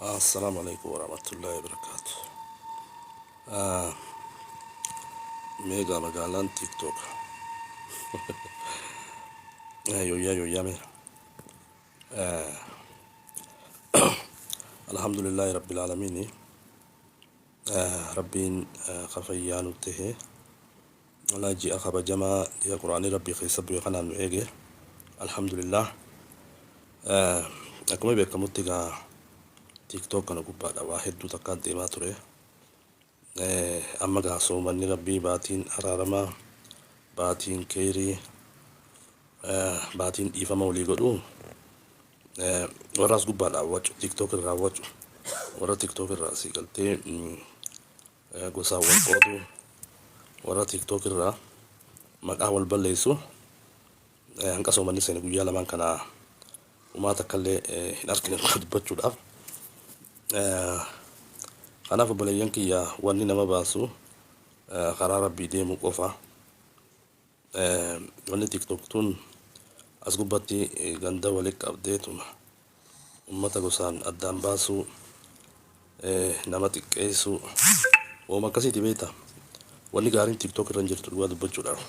السلام عليكم ورحمة الله وبركاته. آه ميجا مجالان تيك توك. يو يا يو يا مير. الحمد لله رب العالمين. ربين خفيان وته ولا جي أخب جما يا قرآن ربي خيسب يخنان وإيجي. الحمد لله. أكمل بك متجا تيك توك أنا كوبا واحد دو تكاد ديما تري. أما جا سومني ربي باتين أرارما باتين كيري baatiin dhiifama walii godhu warraas gubbaadhaa waccu tiktok irraa waccu warra tiktok irraa asii galtee gosaan wal qoodu warra tiktok irraa maqaa wal balleessu hanqa soomanni seene guyyaa lamaan kana uumaa takkallee hin argine dubbachuudhaaf kanaaf obboleeyyan kiyyaa wanni nama baasu karaa rabbii deemuu qofa wanni tiktok tun as gubbatti ganda walitti qabdeetuma ummata gosaan addaan baasuu nama xiqqeessuu wooma akkasiiti beekta wanni gaariin tiktok irra hin jirtu dhugaa dubbachuudhaaf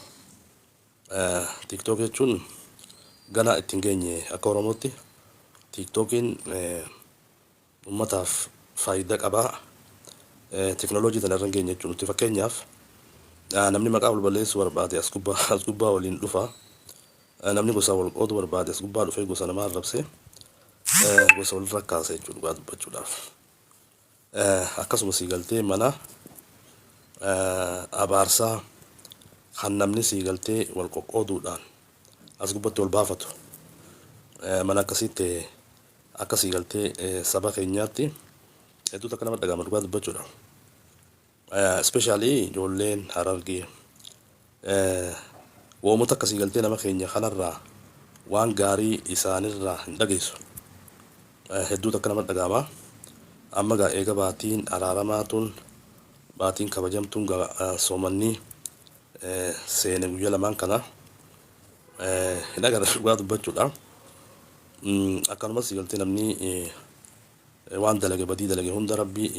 tiktok jechuun ganaa ittiin geenye akka oromootti tiktokiin ummataaf faayidaa qabaa teknooloojii tana irra hin geenye jechuun nuti fakkeenyaaf namni maqaa wal balleessuu barbaade as gubbaa waliin dhufa namni gosa wal qoodu barbaade as gubbaa dhufee gosa namaa arrabse gosa wal rakkaasa jechuudha dhugaa dubbachuudhaaf akkasuma sii galtee mana abaarsaa kan namni sii galtee wal qoqqooduudhaan as gubbatti wal baafatu mana akkasitti akka sii galtee saba keenyaatti hedduu takka nama dhagahama dhugaa dubbachuudhaaf especially ijoolleen harargee woomota akkasii galtee nama keenya kanarraa waan gaarii isaanirraa hin dhageessu hedduu takka nama dhagahama amma gaa eega baatiin araaramaatuun baatiin kabajamtuun soomannii seene guyyaa lamaan kana hin agarre dhugaa dubbachuudha akkanumas galtee namni waan dalage badii dalage hunda rabbii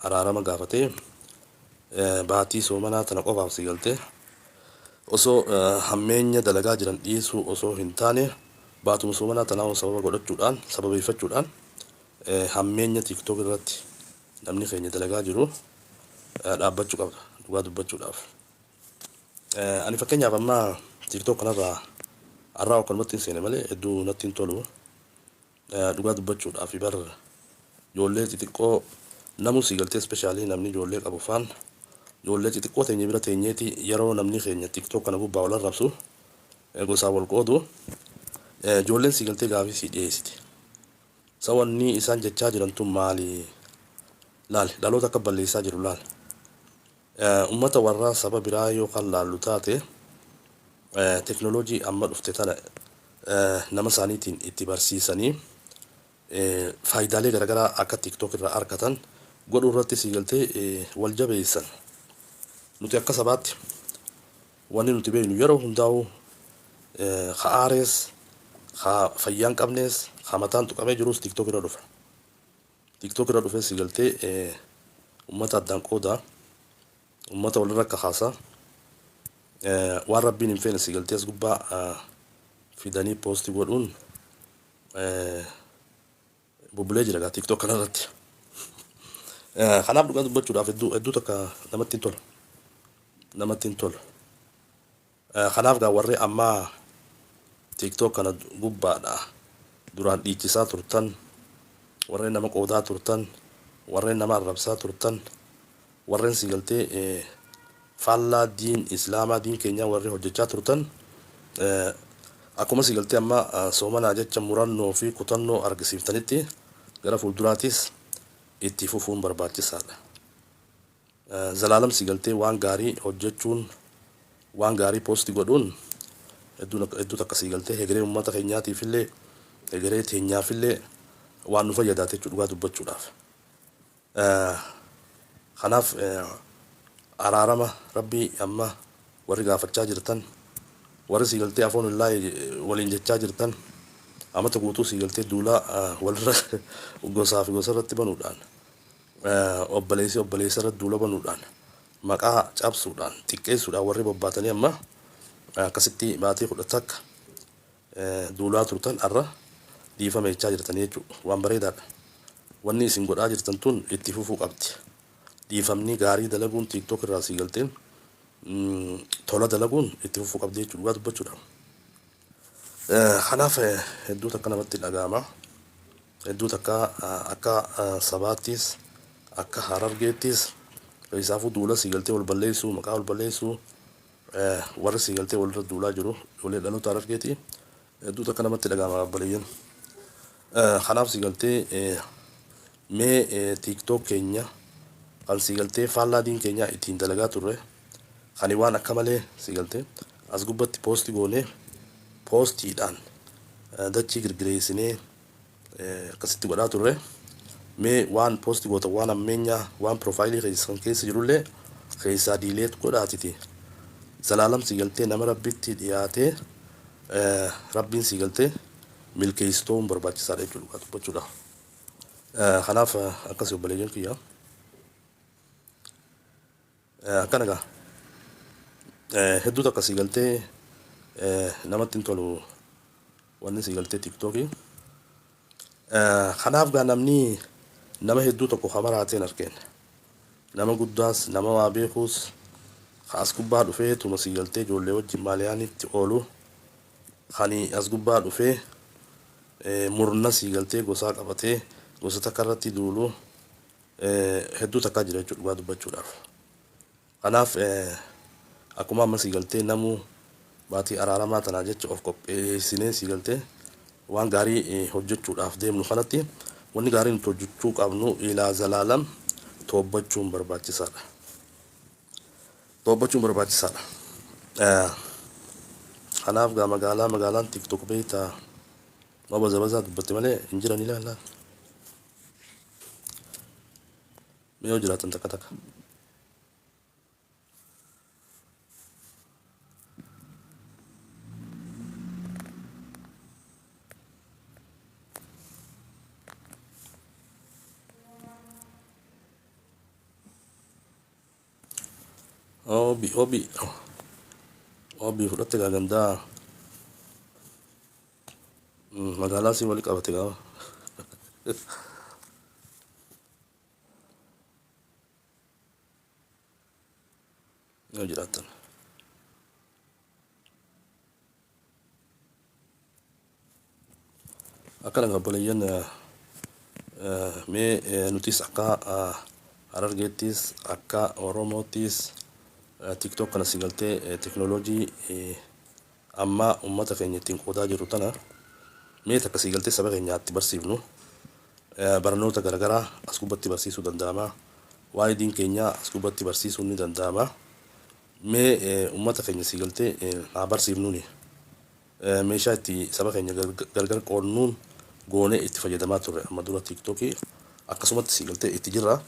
araarama gaafatee baatii soomanaa tana qofaaf si galtee osoo hammeenya dalagaa jiran dhiisuu osoo hin taane baatuma soomanaa tanaa sababa godhachuudhaan sababeeffachuudhaan hammeenya tiktok irratti namni keenya dalagaa jiru dhaabbachuu qabda dhugaa dubbachuudhaaf ani fakkeenyaaf amma tiktok kanarraa har'aa akkanumatti hin seene malee hedduu natti hin tolu dhugaa dubbachuudhaaf bar ijoollee xixiqqoo namu si galtee especially namni ijoollee qabu faan ijoollee xixiqqoo teenya bira teenyeeti yeroo namni keenya tiktok kana gubbaa wal arrabsu gosaa wal qoodu ijoolleen si galtee gaafii si dhiyeessiti sawanni isaan jechaa jiran tun maali laal dhaloota akka balleessaa jiru laal ummata warraa saba biraa yookaan laallu taate teknooloojii amma dhufte tana nama isaaniitiin itti barsiisanii faayidaalee garaagaraa akka tiktok irraa argatan godhuu irratti si galtee wal jabeessan nuti akka sabaatti wanni nuti beeknu yeroo hundaa'u aarees fayyaan qabnees mataan tuqamee jirus tiktok irra dhufa tiktok irra dhufee si galtee ummata addaan qooda ummata walirra akka haasa waan rabbiin hin feene si galtee as gubbaa fidanii poostii godhuun bubbulee jira gaa tiktok kanarratti kanaaf dhugaa dubbachuudhaaf hedduu takka namatti hin tolu kanaaf gaa warri ammaa tiktok kana gubbaadha duraan dhiichisaa turtan warreen nama qoodaa turtan warreen nama arrabsaa turtan warreen si galtee faallaa diin islaamaa diin keenyaa warri hojjechaa turtan akkuma si galtee amma soomanaa jecha murannoo fi kutannoo argisiiftanitti gara fuulduraatis itti fufuun barbaachisaadha zalaalam si galtee waan gaarii hojjechuun waan gaarii poostii godhuun hedduu takka si galtee hegeree uummata keenyaatiifillee hegeree teenyaafillee waan nu fayyadaa jechuudha dhugaa dubbachuudhaaf kanaaf araarama rabbii amma warri gaafachaa jirtan warri si galtee afoon illaa waliin jechaa jirtan amata guutuu siigaltee duula walirra gosaa fi gosa irratti banuudhaan obboleessi obboleessa irratti duula banuudhaan maqaa cabsuudhaan xiqqeessuudhaan warri bobbaatanii amma akkasitti baatii 10 takka duulaa turtan har'a dhiifama jechaa jirtanii jechuudha. Waan bareedaadha. Wanni isin godhaa jirtan tun itti fufuu qabdi. Dhiifamni gaarii dalaguun TikTok irraa siigalteen tola dalaguun itti fufuu qabdi jechuudha. Dhugaa dubbachuudha. Kanaaf hedduu takka namatti dhaga'ama. Hedduu takka akka sabaattis akka harargeettis isaafuu duula siigaltee wal balleessuu maqaa wal balleessuu warra siigaltee walirra duulaa jiru ijoollee dhaloota harargeetii hedduu takka namatti dhaga'ama abboleeyyan. Kanaaf siigaltee mee TikTok keenya kan siigaltee faallaa keenya ittiin dalagaa turre kan waan akka malee siigaltee as gubbatti poosti goonee poostiidhaan dachii girgireessinee akkasitti godhaa turre mee waan poosti goota waan ammeenyaa waan piroofaayilii keessan keessa jirullee keessaa diileet godhaatiti zalaalam siigaltee nama rabbitti dhiyaatee rabbiin siigaltee milkeessitoon barbaachisaadha jechuudha dubbachuudha. Kanaaf akkasii obboleeyyan kiyya akkana egaa hedduu takka siigaltee namatti hin tolu wanni siigaltee TikTokii. Kanaaf gaa namni nama hedduu tokko hamaraateen argeen nama guddaas nama waa beekuus as gubbaa dhufee tuma siigaltee ijoollee wajjin maaliyaanitti oolu kani as gubbaa dhufee murna siigaltee gosaa qabatee gosa takka irratti duulu hedduu takkaa jira jechuudha dhugaa dubbachuudhaaf. Kanaaf akkuma amma siigaltee namuu baatii araaramaa tanaa jecha of qopheessinee siigaltee waan gaarii hojjechuudhaaf deemnu kanatti wanni gaariin nuti hojjechuu qabnu ilaa zalaalam toobbachuun barbaachisaadha. Toobbachuun barbaachisaadha. Kanaaf gaa magaalaan TikTok beektaa baza dubbatte malee hin jiran ilaala. Mee yoo jiraatan takka takka. Obi fudhatte gaa gandaa magaalaa si wali qabate gaa yoo jiraatan. Akkana gaa obboleeyyan mee nutis akka harargeettis akka oromoottis TikTok kana siigaltee teknooloojii amma uummata keenya ittiin qoodaa jiru tana mee takka siigaltee saba keenyaatti barsiifnu barnoota garaagaraa as gubbatti barsiisuu danda'ama. Waa'ee diin keenyaa as gubbatti barsiisuu ni danda'ama. Mee uummata keenya siigaltee haa barsiifnuuni. Meeshaa itti saba keenya gargar qoonnuun goonee itti fayyadamaa turre amma dura TikTokii akkasumatti siigaltee itti jirra.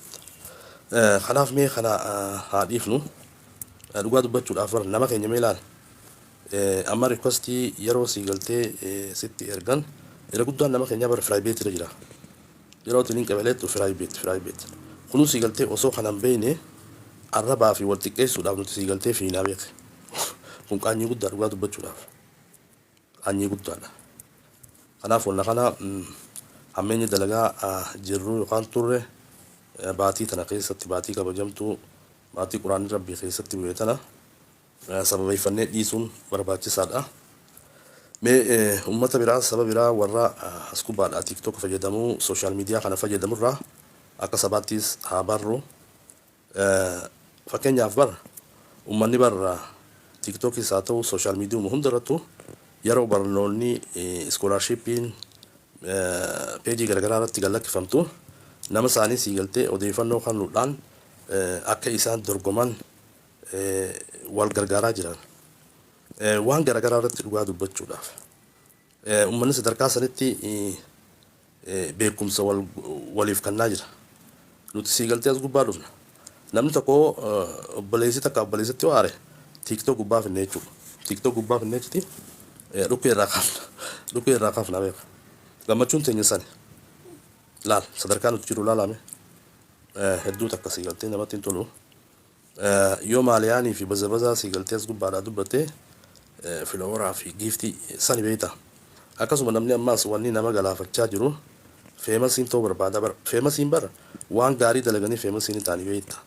Kanaaf mee kana haa dhiifnu. Dhugaa dubbachuudhaaf nama keenya mee ilaala. Amma requestii yeroo siigaltee sitti ergan yeroo guddaan nama keenya bara firaayibeetira jira. Yeroo tiniin qabaleetu firaayibeet. Kunuu siigaltee osoo kanan beekne arrabaa fi wal xiqqeessuudhaaf nuti siigaltee fiinaa beeke. Kun qaanyii guddaa dhugaa dubbachuudhaaf. Qaanyii guddaadha. Kanaaf wanna kana hammeenyi dalagaa jirru yookaan turre baatii tana keessatti baatii kabajamtuu baatii quraanni rabbii keessatti bu'ee tana sababeeffannee dhiisuun barbaachisaadha. Mee uummata biraa saba biraa warra as gubbaadhaa TikTok fayyadamuu sooshaal miidiyaa kana fayyadamurraa akka sabaattis haa barru. Fakkeenyaaf bara uummanni bara TikTokis haa ta'u sooshaal miidiyaa hundarrattu yeroo barnoonni iskoolaarshiippiin peejii garaagaraa irratti gallakkifamtu nama isaanii siigaltee odeeffannoo kennuudhaan akka isaan dorgoman wal gargaaraa jiran waan garaagaraa irratti dhugaa dubbachuudhaaf uummanni sadarkaa sanitti beekumsa waliif kennaa jira. Nuti siigaltee as gubbaa dhufna. Namni tokko obboleessi takka obboleessatti waare TikTok gubbaa finne jechuudha. TikTok gubbaa finne jechuudha. Dhukkee irraa kaafna beeka. gammachuun teenya sani laal sadarkaa nuti jiru laalame hedduu takka siigaltee namatti hin tolu yoo maaliyaanii fi bazabazaa siigaltee as gubbaadhaa dubbattee filooraa fi giiftii sani beeyta akkasuma namni ammaas wanni nama galaafachaa jiru feemasiin ta'uu barbaada bara feemasiin bara waan gaarii dalaganii feemasiin ta'anii beeyta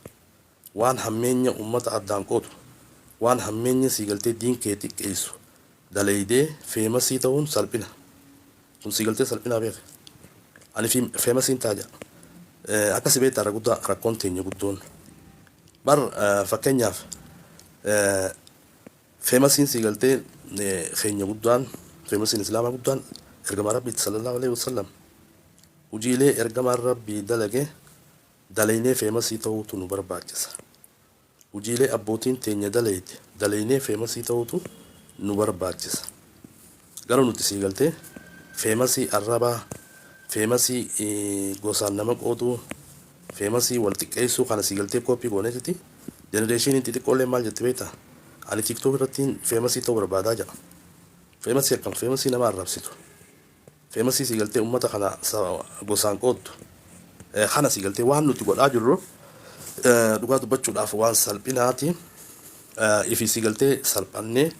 waan hammeenya ummata addaan qoodu waan hammeenya siigaltee diinkee xiqqeessu dalaydee feemasii ta'uun salphina kun siigaltee salphinaa beeke ani feemasiin taaja akkasi beektaa irra guddaa rakkoon teenya guddoon bar fakkeenyaaf feemasiin siigaltee keenya guddaan feemasiin islaamaa guddaan ergamaa rabbiitti sallallahu alaihi wasallam hojiilee ergamaan rabbii dalage dalaynee feemasii ta'uutu nu barbaachisa hojiilee abbootiin teenya dalaynee feemasii ta'uutu nu barbaachisa garuu nuti siigaltee feemasii arrabaa feemasii gosaan nama qooduu feemasii wal xiqqeessuu kana siigaltee kooppii gooneeti jenereeshiniin xixiqqoolee maal jette beektaa ani tiktook irratti feemasii ta'uu barbaadaa jedha feemasii akkam feemasii nama arrabsitu feemasii siigaltee ummata kana gosaan qooddu kana siigaltee waan nuti godhaa jirru dhugaa dubbachuudhaaf waan salphinaati ifi siigaltee salphannee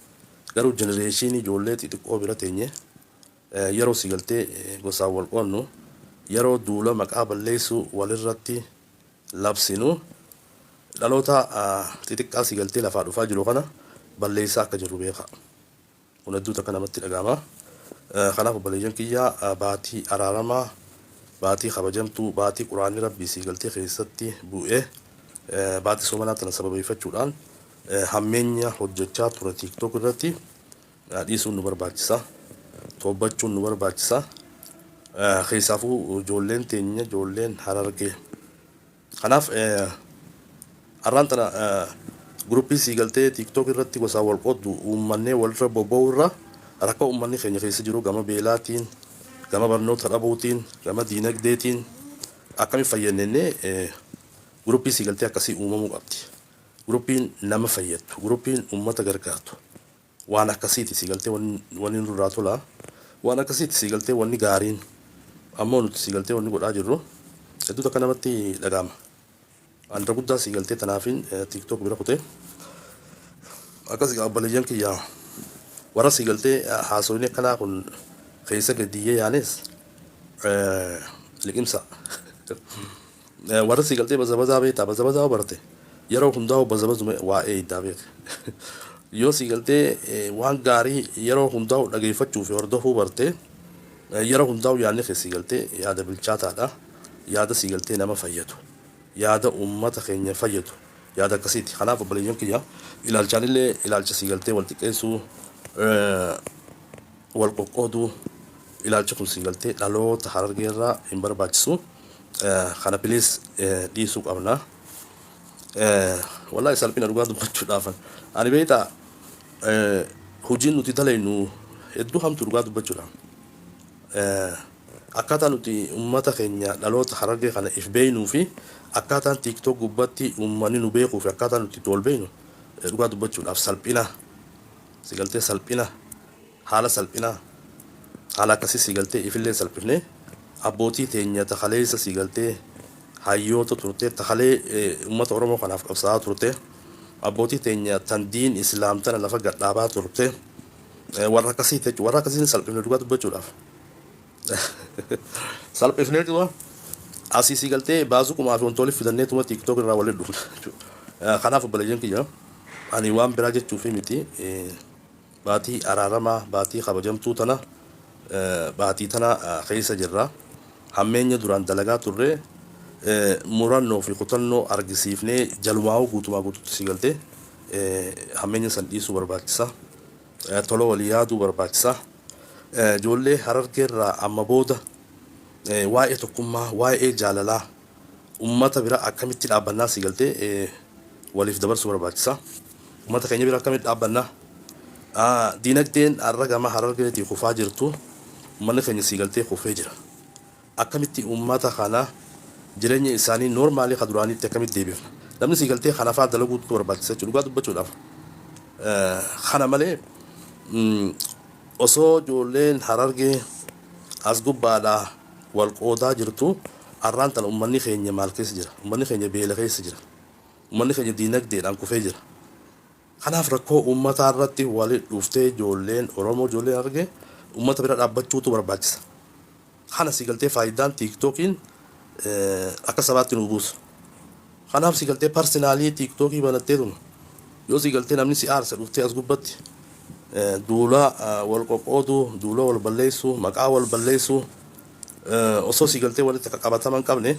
garuu jenereeshinii ijoollee xixiqqoo bira teenye yeroo siigaltee gosaan wal qoonnu yeroo duula maqaa balleessuu walirratti labsinu dhaloota xixiqqaa siigaltee lafaa dhufaa jiru kana balleessaa akka jiru beeka kun hedduu takka namatti dhagahama kanaaf obboleeyyan kiyyaa baatii araaramaa baatii kabajamtuu baatii quraanni rabbii siigaltee keessatti bu'ee baatii soomanaa tana sababeeffachuudhaan hammeenya hojjechaa ture tiktook irratti dhiisuun nu barbaachisa tobbachuun nu barbaachisa keessaafuu ijoolleen teenya ijoolleen harargee kanaaf arraan tana gruppii siigaltee tiktook irratti gosaan wal qooddu uummanee walirra bobba'u irra rakkoo uummanni keenya keessa jiru gama beelaatiin gama barnoota dhabuutiin gama diinagdeetiin akkamiin fayyannee gruppii siigaltee akkasii uumamuu qabdi gruppiin nama fayyaddu gruppiin uummata gargaartu waan akkasiiti siigaltee wanni nurraa tola waan akkasiiti siigaltee wanni gaariin ammoo nuti siigaltee wanni godhaa jirru hedduu takka namatti dhagahama andra guddaa siigaltee tanaafin tiktook bira kutee akkas obboleeyyan kiyyaa warra siigaltee haasoyni akkanaa kun keessa gadiyyee yaanes liqimsa warra siigaltee bazabazaa beektaa bazabazaa barte yeroo hundaa'u bazabazume waa'ee iddaa beeke yoo siigaltee waan gaarii yeroo hundaa'u dhageeffachuu fi hordofuu barte yeroo hundaa'u yaadni kee siigaltee yaada bilchaataadha yaada siigaltee nama fayyadu yaada ummata keenya fayyadu yaada akkasiiti kanaaf obboleeyyan kiyya ilaalchaanillee ilaalcha siigaltee wal xiqqeessuu wal qoqqooduu ilaalcha kun siigaltee dhaloota harargeerraa hin barbaachisu kana biliis dhiisuu qabna wallahi salphina dhugaa dubbachuudhaaf ani beektaa hojiin nuti dalaynu hedduu hamtu dhugaa dubbachuudhaaf akkaataa nuti ummata keenya dhaloota harargee kana if beeynuu fi akkaataan tiktook gubbatti uummanni nu beekuu fi akkaataa nuti itti wal beeynu dhugaa dubbachuudhaaf salphina siigaltee salphina haala salphina haala akkasii siigaltee ifillee salphifnee abbootii teenya takaleessa siigaltee hayyoota turte takalee ummata oromoo kanaaf qabsaa'aa turte abbootii teenya tan diin islaam tana lafa gadhaabaa turte warra akkasii jechuudha warra akkasiin salphifne dhugaa dubbachuudhaaf salphifnee dhugaa asii siigaltee baasuu kumaa fi wantoonni fidanneetuma tiktook irraa waliin dhufna kanaaf obboleeyyan kiyya ani waan biraa jechuu fi miti baatii araaramaa baatii kabajamtuu tana baatii tana keessa jirra hammeenya duraan dalagaa turre murannoo fi kutannoo argisiifnee jalumaa'uu guutumaa guututti siigaltee hammeenya san dhiisuu barbaachisa tola walii yaaduu barbaachisa ijoollee harargeerraa amma booda waa'ee tokkummaa waa'ee jaalalaa ummata bira akkamitti dhaabbannaa siigaltee waliif dabarsuu barbaachisa ummata keenya bira akkamitti dhaabbannaa diinagdeen har'a gama harargeetii kufaa jirtu ummanni keenya siigaltee kufee jira akkamitti ummata kana jireenya isaanii noormaalii ka duraaniitti akkamitti deebifna namni siigaltee kanaafaa dalaguutu barbaachisa jechuudha dhugaa dubbachuudhaaf kana malee osoo ijoolleen harargee as gubbaadhaa wal qoodaa jirtu arraan tan ummanni keenya maal keessa jira, ummanni keenya beela keessa jira, ummanni keenya diinagdeedhaan kufee jira. Kanaaf rakkoo uummataa irratti walitti dhuftee ijoolleen Oromoo ijoolleen arge uummata bira dhaabbachuutu barbaachisa. Kana si galtee faayidaan tiiktookiin akka sabaatti nu buusa. Kanaaf si galtee parsinaalii tiiktookii banattee tun yoo si galtee namni si aarsa dhuftee as gubbatti duula wal qoqqoodu, duula wal balleessu, maqaa wal balleessu osoo si galtee walitti qabataman qabne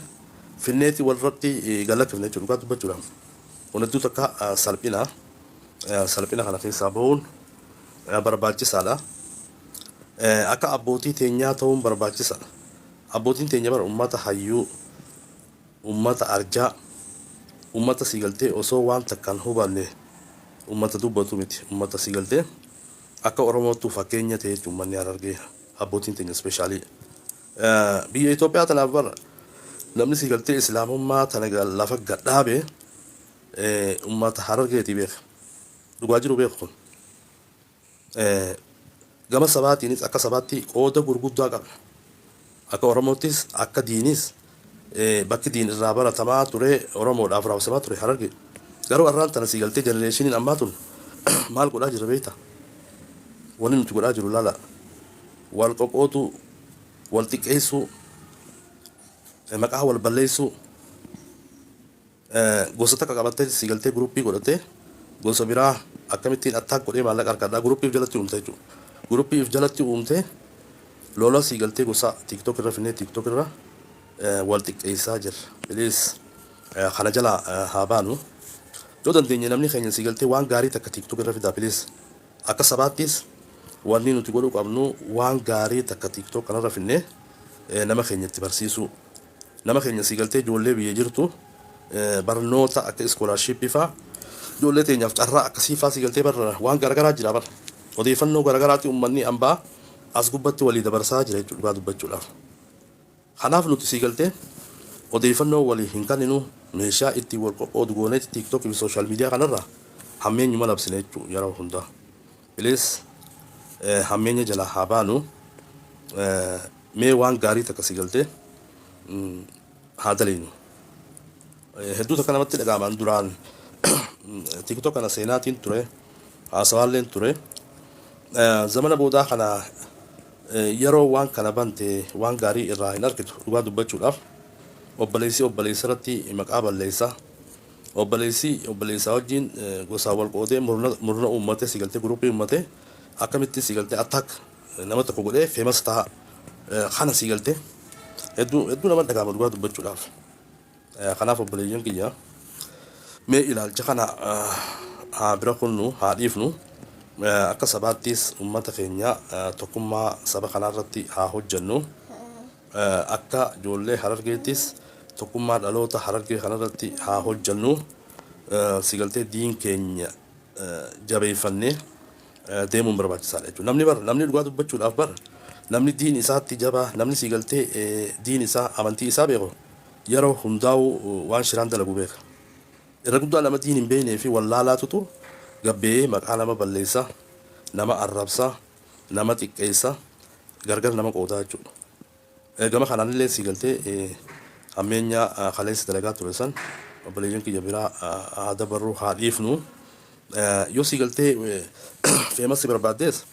finneeti walirratti galakkifne jechuudha dhugaa dubbachuudhaan. Kun hedduu takka salphina kana keessaa bahuun barbaachisaadha. Akka abbootii teenyaa ta'uun barbaachisaadha. Abbootiin teenya bara uummata hayyuu, uummata arjaa, uummata si galtee osoo waan takkaan hubanne uummata dubbatu miti. Uummata si galtee akka Oromootu fakkeenya ta'e jechuun manni Harargee abbootiin teenya ispeeshaalii. Biyya Itoophiyaa tanaaf bara namni si galtee islaamummaa tana lafa gadhaabe uummata Harargeetii beeka. Dhugaa jiru beeku kun. Gama sabaatiinis akka sabaatti qooda gurguddaa qaba. Akka Oromoottis akka diinis bakki diin irraa baratamaa ture Oromoodhaaf raabsamaa ture Hararge. Garuu arraan tana si galtee jenereeshiniin ammaa tun maal godhaa jira beektaa? Wanni nuti godhaa jiru laala. Wal qoqqootu, wal xiqqeessuu, maqaa wal balleessuu, gosa takka qabattee si galtee guruppii godhattee gosa biraa akkamittiin attaak godhee maallaqa harkadhaa guruppiif jalatti uumte jechuudha. Guruppiif jalatti uumte lola si galtee gosa tiiktook irra finnee tiiktook irra wal xiqqeessaa jirra. Bilis kana jala haa baanu. Yoo dandeenye namni keenya si galtee waan gaarii takka tiiktook irra fidaa bilis akka sabaattis wanni nuti godhuu qabnu waan gaarii takka tiiktook kanarra finnee nama keenya itti barsiisuu. Nama keenya si galtee ijoollee biyya jirtu barnoota akka iskoolaarshiippii fa'aa ijoollee teenyaaf carraa akkasii fa'aa si galtee barra waan garagaraa jira bara. Odeeffannoo garagaraatti uummanni hambaa as gubbatti walii dabarsaa jira jechuudha dhugaa dubbachuudhaaf. Kanaaf nuti si galtee odeeffannoo walii hin kenninu meeshaa itti wal qoqqoodu goonee tiiktook fi sooshaal miidiyaa kanarraa hammeenyuma labsine jechuudha yeroo hundaa. Bilis hammeenya jala haa baanu mee waan gaarii takka si galtee haa daleenu. Hedduu takka namatti dhaga'aman duraan tiiktook kana seenaatiin ture haasawaalleen ture. Zamana boodaa kana yeroo waan kana bante waan gaarii irraa hin argitu dhugaa dubbachuudhaaf obboleessi obboleessa irratti maqaa balleessaa obboleessaa wajjin gosaa wal qoodee murna uummatee si galtee guruppii uummatee akkamitti si galtee attaak nama tokko godhee feemas ta'a kana si galtee hedduu nama dhaga'ama dhugaa dubbachuudhaaf. Kanaaf obboleeyyan kiyya mee ilaalcha kana haa bira kunnu haa dhiifnu. Akka sabaattis uummata keenya tokkummaa saba kanarratti haa hojjennu. Akka ijoollee Harargeettis tokkummaa dhaloota Harargee kanarratti haa hojjennu. Si galtee diin keenya jabeeffannee deemuun barbaachisaadha jechuudha. Namni dhugaa dubbachuudhaaf bara namni diin isaatti jabaa namni si galtee diin isaa amantii isaa beeku yeroo hundaa'u waan shiraan dalagu beeka. Irra guddaa nama diin hin beeknee fi wallaalaatutu gabbee maqaa nama balleessa, nama arrabsa, nama xiqqeessa, gargar nama qoodaa jechuudha. Gama kanaanillee si galtee hammeenya kaleessa dalagaa ture san obboleeyyan kiyya biraa haa dabarru haa dhiifnu. Yoo si galtee feemas barbaaddees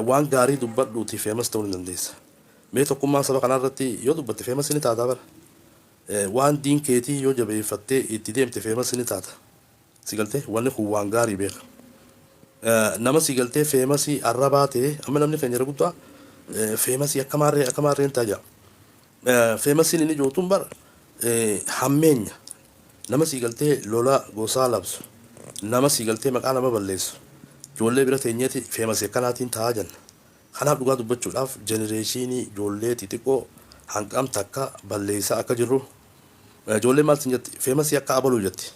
waan gaarii dubbadhuuti feemas ta'uu ni dandeessa. Mee tokkummaa saba kanarratti yoo dubbatte feemas ni taata bara. Waan diin keetii yoo jabeeffattee itti deemte feemas ni taata. Si galtee wanni kun waan gaarii beeka. Nama si galtee feemasii arrabaa ta'e amma namni keenya guddaa feemasii akka maarreen ta'a. Feemasiin inni jootuun bara hammeenya nama si galtee lola gosaa labsu nama si galtee maqaa nama balleessu ijoollee bira teenyeeti feemasii akkanaatiin taa'aa jenna. Kanaaf dhugaa dubbachuudhaaf jenereeshinii ijoollee xixiqqoo hanqam takka balleessaa akka jirru ijoollee maal sin jetti feemasii akka abaluu jetti.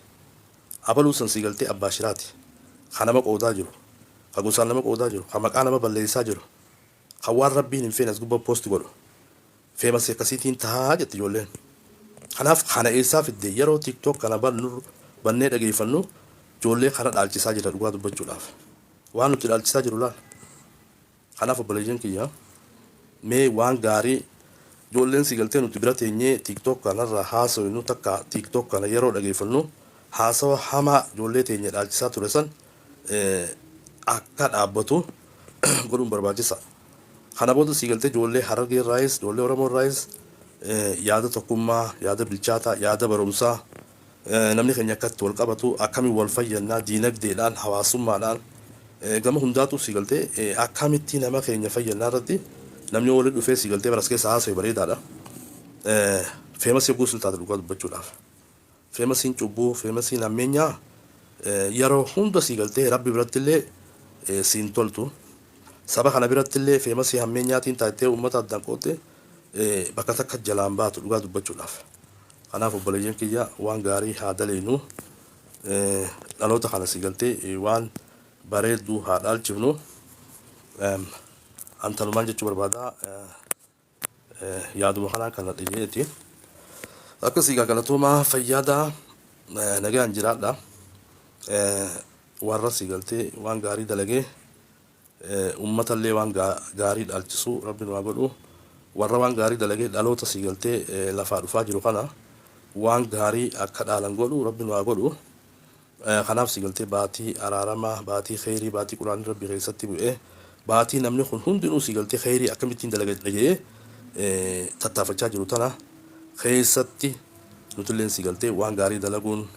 Abaluu san si galtee abbaa shiraati. Kan nama qoodaa jiru, kan gosaan nama qoodaa jiru, kan maqaa nama balleessaa jiru, kan waan rabbiin hin feene as gubbaa poosti godhu. Feemasii akkasiitiin taa'aa jetti ijoolleen. Kanaaf kana eessaa fidde yeroo tiiktook kana bannee dhageeffannu ijoollee kana dhaalchisaa jira dhugaa dubbachuudhaaf. Waan nuti dhaalchisaa jiru laal. Kanaaf obboleeyyan kiyya mee waan gaarii ijoolleen si galtee nuti bira teenyee tiktok kanarra haasawnu takka tiktok kana yeroo dhageeffannu haasawa hamaa ijoollee teenya dhaalchisaa ture san akka dhaabbatu godhuun barbaachisa. Kana booda si galtee ijoollee Harargee irraayis ijoollee Oromoo irraayis yaada tokkummaa, yaada bilchaataa, yaada barumsaa namni keenya akkatti wal qabatu akkamiin wal fayyannaa diinagdeedhaan hawaasummaadhaan gama hundaatu si galtee akkamitti nama keenya fayyannaa irratti namni waliin dhufee si galtee baras keessa haasa'e bareedaadha. Feemasii guutuu taate dhugaa dubbachuudhaaf. Feemasiin cubbuu, feemasiin ammeenyaa yeroo hunda si galtee rabbi biratti illee siin toltu. Saba kana biratti illee feemasii ammeenyaatiin taatee uummata addaan qoote bakka takka jalaan baatu dhugaa dubbachuudhaaf. Kanaaf obboleeyyan kiyya waan gaarii haa daleenu dhaloota kana si galtee waan bareedduu haa dhaalchifnu. Antanumaan jechuu barbaada yaaduma kanaan kan dhiyyeeti. Akkasii galatoomaa fayyaadaa nagaan jiraadha. Warra si galtee waan gaarii dalagee uummatallee waan gaarii dhaalchisu rabbiin waa godhu. Warra waan gaarii dalagee dhaloota si galtee lafaa dhufaa jiru kana waan gaarii akka dhaalan godhu rabbiin waa godhu. Kanaaf si galtee baatii araaramaa, baatii kheyrii, baatii quraanni rabbi keessatti bu'ee baatii namni kun hundinuu si galtee kheyrii akkamittiin dalagee tattaafachaa jiru tana keessatti nutilleen si galtee waan gaarii dalaguun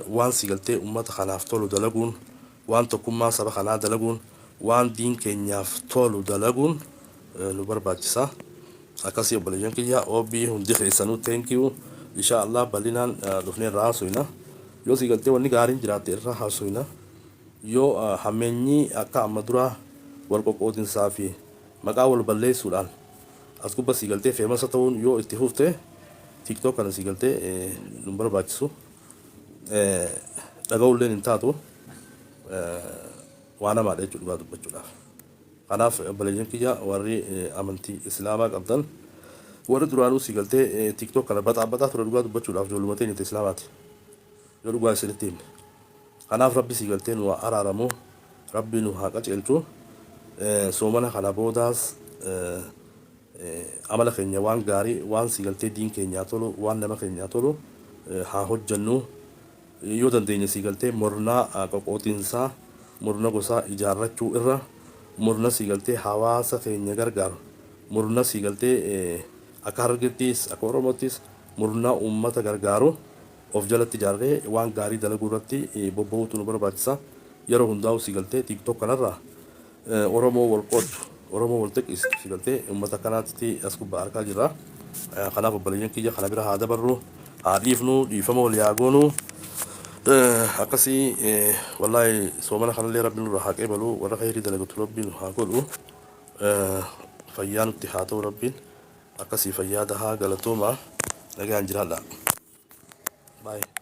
waan si galtee uummata kanaaf tolu dalaguun waan tokkummaa saba kanaa dalaguun waan diin keenyaaf tolu dalaguun nu barbaachisa. Akkasii obboleeyyan kiyya obii hundi keessanuu thank you. Insha Allah bal'inaan dhufnee irraa haasofna. Yoo si galtee wanni gaariin jiraatte irraa haasofna. Yoo hammeenyi akka amma dura wal qoqqoodinsaa fi maqaa wal balleessuudhaan as gubba si galtee feemasa ta'uun yoo itti fufte tiktok kana si galtee nu barbaachisu dhaga'ulleen hin taatu waan namaadha jechuudha dubbachuudhaaf. Kanaaf obboleeyyan kiyya warri amantii islaamaa qabdan warri duraanuu si galtee tiktok kana baxaabataa ture dhugaa dubbachuudhaaf ijoolluma teenya islaamaati yoo dhugaa isinitti himne. Kanaaf rabbi si galtee nu araaramu, rabbi nu haa qaceelchu. Soomana kana boodaas amala keenya waan gaarii waan si galtee diin keenyaa tolu waan nama keenyaa tolu haa hojjannu. Yoo dandeenya si galtee murnaa qoqqootinsaa murna gosaa ijaarrachuu irra murna si galtee hawaasa keenya gargaaru murna si galtee akka Harargeettis akka Oromoottis murna uummata gargaaru of jalatti ijaarree waan gaarii dalaguu irratti bobba'uutu nu barbaachisa. Yeroo hundaa'u si galtee tiktok kanarraa Oromoo wal qoodu Oromoo wal xiqqeessu si galtee uummata kanaatti as gubbaa argaa jirra. Kanaaf obboleeyyan kiyya kana bira haa dabarru haa dhiifnu dhiifama wal yaa goonu. Akkasii wallahi soomana kanallee rabbiin nurraa haa qeebalu warra kheyrii dalagatu rabbiin haa godhu. Fayyaa nutti haa ta'u rabbiin akkasii fayyaa dahaa galatooma nagaan jiraadha. Bye.